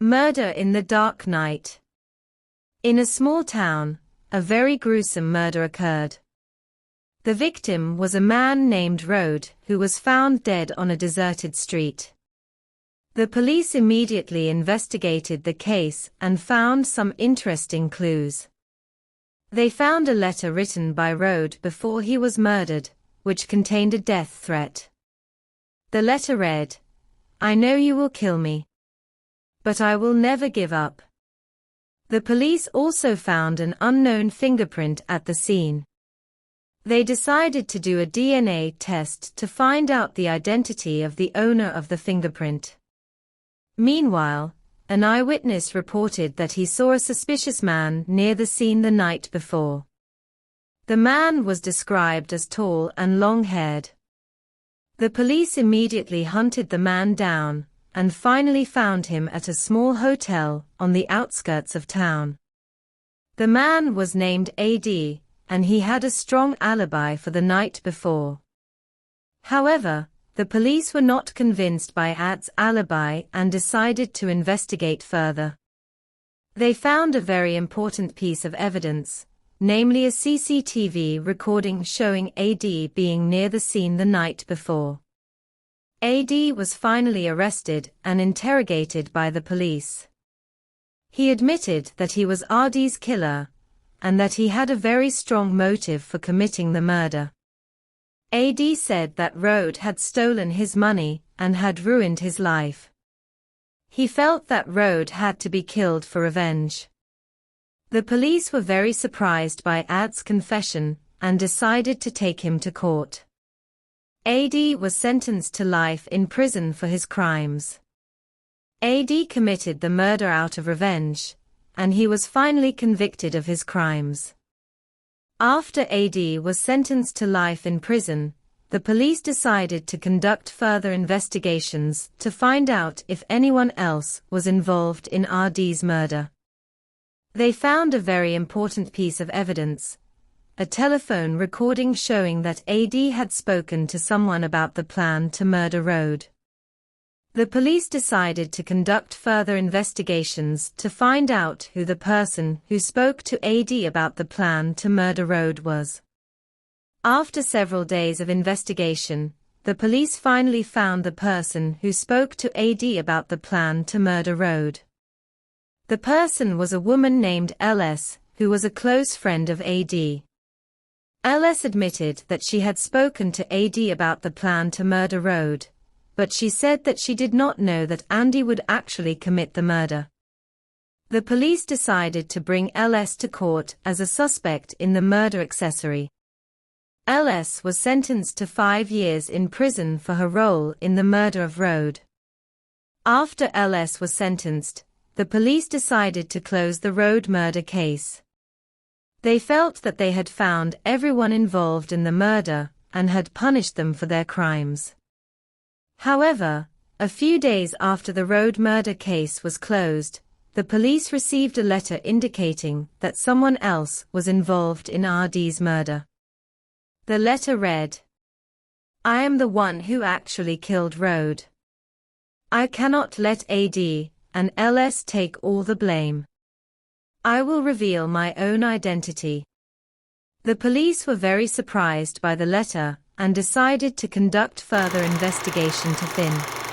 Murder in the Dark Night. In a small town, a very gruesome murder occurred. The victim was a man named Rode, who was found dead on a deserted street. The police immediately investigated the case and found some interesting clues. They found a letter written by Rode before he was murdered, which contained a death threat. The letter read, "I know you will kill me, but I will never give up." The police also found an unknown fingerprint at the scene. They decided to do a DNA test to find out the identity of the owner of the fingerprint. Meanwhile, an eyewitness reported that he saw a suspicious man near the scene the night before. The man was described as tall and long-haired. The police immediately hunted the man down, and finally found him at a small hotel on the outskirts of town. The man was named AD, and he had a strong alibi for the night before. However, the police were not convinced by AD's alibi and decided to investigate further. They found a very important piece of evidence, namely a CCTV recording showing AD being near the scene the night before. AD was finally arrested and interrogated by the police. He admitted that he was RD's killer, and that he had a very strong motive for committing the murder. AD said that Rode had stolen his money and had ruined his life. He felt that Rode had to be killed for revenge. The police were very surprised by AD's confession and decided to take him to court. AD was sentenced to life in prison for his crimes. AD committed the murder out of revenge, and he was finally convicted of his crimes. After AD was sentenced to life in prison, the police decided to conduct further investigations to find out if anyone else was involved in RD's murder. They found a very important piece of evidence, a telephone recording showing that AD had spoken to someone about the plan to murder Rode. The police decided to conduct further investigations to find out who the person who spoke to AD about the plan to murder Rode was. After several days of investigation, the police finally found the person who spoke to AD about the plan to murder Rode. The person was a woman named LS, who was a close friend of AD. LS admitted that she had spoken to AD about the plan to murder Rode, but she said that she did not know that Andy would actually commit the murder. The police decided to bring LS to court as a suspect in the murder accessory. LS was sentenced to 5 years in prison for her role in the murder of Rode. After LS was sentenced, the police decided to close the Rode murder case. They felt that they had found everyone involved in the murder and had punished them for their crimes. However, a few days after the Rode murder case was closed, the police received a letter indicating that someone else was involved in RD's murder. The letter read, "I am the one who actually killed Rode. I cannot let AD and LS take all the blame. I will reveal my own identity." The police were very surprised by the letter and decided to conduct further investigation to Finn.